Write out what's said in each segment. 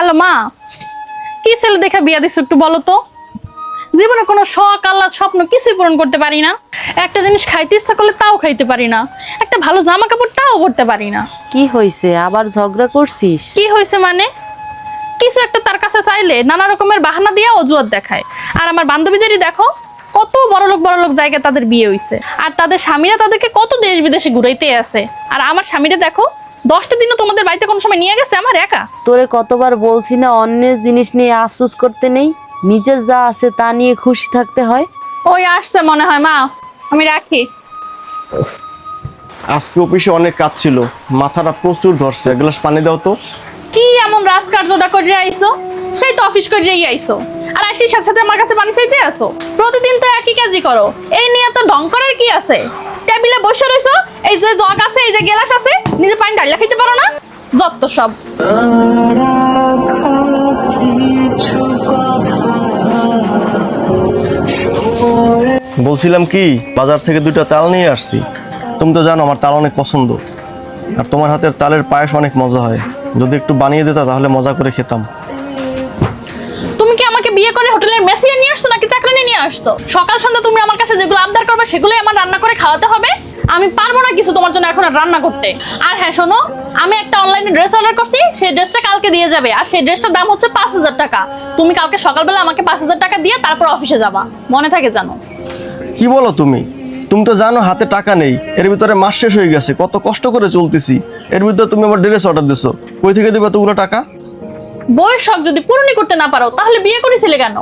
Hello মা, কি ছেলে দেখে বিয়া দিছো একটু বলো তো। জীবনে কোনো শখ আহ্লাদ স্বপ্ন কিছুই পূরণ করতে পারি না। একটা জিনিস খাইতে ইচ্ছা করলে তাও খাইতে পারি না, একটা ভালো জামা কাপড় তাও পরতে পারি না। কি হয়েছে, আবার ঝগড়া করছিস? কি হয়েছে মানে, কিছু একটা তার কাছে চাইলে নানা রকমের বাহানা দিয়ে অজুহাত দেখায়। আর আমার বান্ধবীদেরই দেখো, কত বড়লোক জায়গায় তাদের বিয়ে হইছে, আর তাদের স্বামীরা তাদেরকে কত দেশ বিদেশে ঘুরাইতে আছে। আর আমার স্বামীরা দেখো, 10টা দিনও তোমাদের বাড়িতে কোনো সময় নিয়ে গেছে আমার একা। তোরে কতবার বলছি না অন্যের জিনিস নিয়ে আফসোস করতে নেই, নিজের যা আছে তা নিয়ে খুশি থাকতে হয়। ওই আসছে মনে হয়, মা আমি রাখি। আজকে অফিসে অনেক কাজ ছিল, মাথাটা প্রচুর ধরছে, এক গ্লাস পানি দাও তো। কি এমন রাজকার্যটা করিয়া আইছো? সেই তো অফিস করিয়াই আইছো, আর আসি সাথে সাথে আমার কাছে পানি চাইতে আসো। প্রতিদিন তো একই কাজই করো, এই নিয়ে তো ঢং করার কি আছে? টেবিলে বসে রইছো, এই যে জগ আছে, এই যে গ্লাস আছে, নিজে পানি ঢালিয়া খাইতে পারো না? যত সব। বলছিলাম কি, বাজার থেকে 2টা তাল নিয়ে আসছি। তুমি তো জানো আমার তাল অনেক পছন্দ, আর তোমার হাতের তালের পায়েস অনেক মজা হয়। যদি একটু বানিয়ে দিতা তাহলে মজা করে খেতাম। তুমি কি আমাকে বিয়ে করে হোটেলের মেসিয়ে নিয়ে আসছো নাকি চাকরানি নিয়ে আসছো? সকাল সন্ধ্যা তুমি আমার কাছে যেগুলো আবদার করবে সেগুলোই আমার রান্না করে খাওয়াতে হবে। আমি পারবো না কিছু তোমার জন্য এখন আর রান্না করতে। আর হ্যাঁ শোনো, আমি একটা অনলাইনে ড্রেস অর্ডার করছি, সেই ড্রেসটা কালকে দিয়ে যাবে, আর সেই ড্রেসটার দাম হচ্ছে 5,000 টাকা। তুমি কালকে সকালবেলা আমাকে 5,000 টাকা দিয়ে তারপর অফিসে যাবা, মনে থাকে জানো। কি বলো তুমি? তুমি তো জানো হাতে টাকা নেই, এর ভিতরে মাস শেষ হয়ে গেছে, কত কষ্ট করে চলতেছি। এর ভিতরে তুমি আমার ড্রেস অর্ডার দিছো, কই থেকে দিবে এতগুলো টাকা? বউয়ের শখ যদি পূরণই করতে না পারো তাহলে বিয়ে করেছিলে কেন?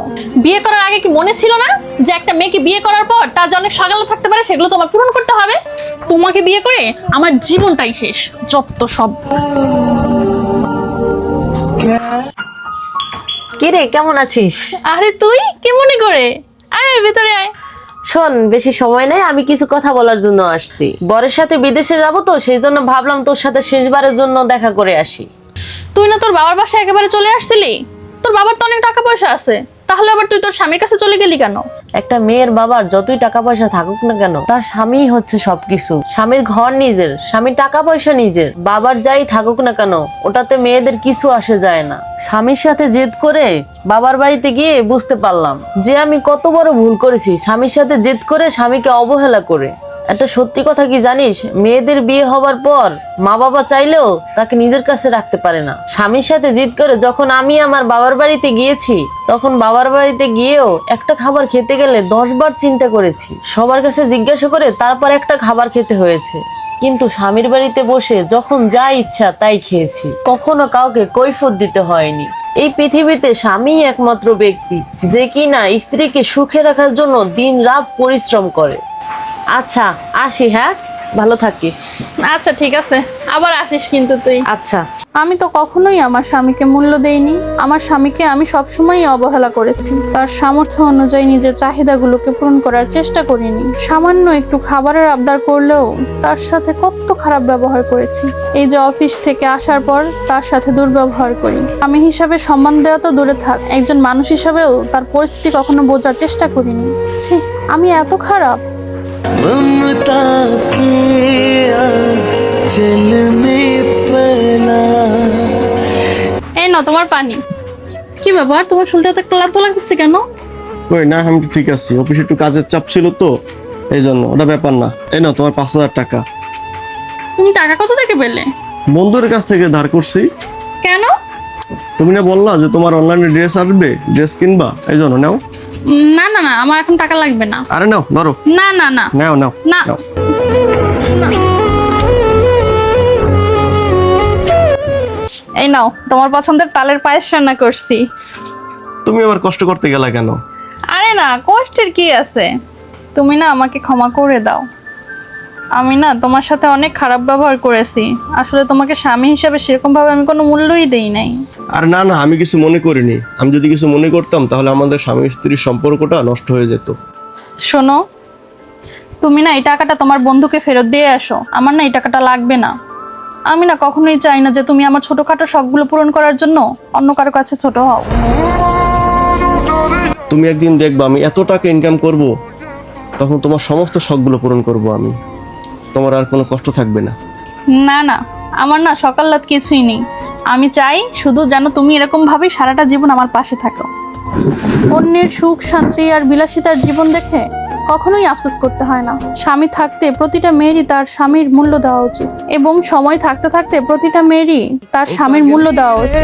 বিয়ে করার আগে কি মনে ছিল না যে একটা মেয়েকে বিয়ে করার পর তার যে অনেক সকালে থাকতে পারে সেগুলো তোমার পূরণ করতে হবে? তোমাকে বিয়ে করে আমার জীবনটাই শেষ, যত সব। কি রে, কেমন আছিস? আরে তুই কেমনি করে? আয় ভিতরে আয়। শোন, বেশি সময় নেই, আমি কিছু কথা বলার জন্য আসছি। বরের সাথে বিদেশে যাব তো, সেই জন্য ভাবলাম তোর সাথে শেষবারের জন্য দেখা করে আসি। তুই না তোর বাবার বাসায় একেবারে চলে আসছিলি? তোর বাবার তো অনেক টাকা পয়সা আছে, তাহলে আবার তুই তোর স্বামীর কাছে চলে গেলি কেন? একটা মেয়ের বাবার যতই টাকা পয়সা থাকুক না কেন, তার স্বামী হচ্ছে সবকিছু। স্বামীর ঘর নিজের, স্বামীর টাকা পয়সা নিজের, বাবার যাই থাকুক না কেন ওটাতে মেয়েদের কিছু আসে যায় না। স্বামীর সাথে জেদ করে বাবার বাড়িতে গিয়ে বুঝতে পারলাম যে আমি কত বড় ভুল করেছি, স্বামীর সাথে জেদ করে স্বামীকে অবহেলা করে। একটা সত্যি কথা কি জানিস, মেয়েদের বিয়ে হবার পর মা বাবা চাইলেও তাকে নিজের কাছে রাখতে পারে না। স্বামীর সাথে জিদ করে যখন আমি আমার বাবার বাড়িতে গিয়েছি, তখন বাবার বাড়িতে গিয়েও একটা খাবার খেতে গেলে 10 বার চিন্তা করেছি, সবার কাছে জিজ্ঞাসা করে তারপর একটা খাবার খেতে হয়েছে। কিন্তু স্বামীর বাড়িতে বসে যখন যা ইচ্ছা তাই খেয়েছি, কখনো কাউকে কৈফিয়ত দিতে হয়নি। এই পৃথিবীতে স্বামী একমাত্র ব্যক্তি যে কিনা স্ত্রীকে সুখে রাখার জন্য দিন রাত পরিশ্রম করে। আচ্ছা আসি, হ্যাঁ ভালো থাকিস। আচ্ছা ঠিক আছে, আবার আসিস কিন্তু তুই। আচ্ছা। আমি তো কখনোই আমার স্বামীকে মূল্য দেইনি। আমার স্বামীকে আমি সবসময়ই অবহেলা করেছি। তার সামর্থ্য অনুযায়ী নিজের চাহিদাগুলোকে পূরণ করার চেষ্টা করিনি। সামান্য একটু খাবারের আবদার করলেও তার সাথে কত খারাপ ব্যবহার করেছি। এই যে অফিস থেকে আসার পর তার সাথে দুর্ব্যবহার করি। আমি হিসাবে সম্মান দেওয়া তো দূরে থাক, একজন মানুষ হিসাবেও তার পরিস্থিতি কখনো বোঝার চেষ্টা করিনি। ছি, আমি এত খারাপ। ममता के आंचल में पला। এই না তোমার পানি। কি ব্যাপার, তোমার চুলটা তো ক্লান্ত লাগছে কেন? ওই না, আমি তো ঠিক আছি, অফিসে একটু কাজের চাপ ছিল তো এই জন্য, ওটা ব্যাপার না। এই নাও তোমার 5,000 টাকা। তুমি টাকা কত থেকে পেলে? বন্ধুদের কাছ থেকে ধার করছি। কেন? তুমি না বললা যে তোমার অনলাইনে ড্রেস আসবে, ড্রেস কিনবা, এই জন্য নাও। না না না, আমার এখন টাকা লাগবে না। আরে নাও, ধরো। না না না নাও নাও না নাও। না। এই নাও তোমার পছন্দের তালের পায়েস রান্না করছি। তুমি আবার কষ্ট করতে গেলা কেন? আরে না, কষ্টের কি আছে? তুমি না আমাকে ক্ষমা করে দাও। আমি না তোমার সাথে অনেক খারাপ ব্যবহার করেছি। আসলে তোমাকে স্বামী হিসাবে সেরকম ভাবে আমি কোনো মূল্যই দেই নাই। আর না না, আমি কিছু মনে করিনি। আমি যদি কিছু মনে করতাম তাহলে আমাদের স্বামী স্ত্রীর সম্পর্কটা নষ্ট হয়ে যেত। শোনো, তুমি না এই টাকাটা তোমার বন্ধুকে ফেরত দিয়ে আসো। আমার না এই টাকাটা লাগবে না। আমি না কখনোই চাই না যে তুমি আমার ছোটখাটো শখগুলো পূরণ করার জন্য অন্য কারো কাছে ছোট হও। তুমি একদিন দেখবা আমি এত টাকা ইনকাম করব, তখন তোমার সমস্ত শখগুলো পূরণ করব আমি। তোমার আর কোনো কষ্ট থাকবে না। না না, আমার না সকাল রাত কিছুই নেই। আমি চাই শুধু যেন তুমি এরকম ভাবে সারাটা জীবন আমার পাশে থাকো। অন্যের সুখ শান্তি আর বিলাসিতার জীবন দেখে কখনোই আফসোস করতে হয় না। স্বামী থাকতে প্রতিটা মেয়েরই তার স্বামীর মূল্য দেওয়া উচিত, এবং সময় থাকতে থাকতে প্রতিটা মেয়েরই তার স্বামীর মূল্য দেওয়া উচিত।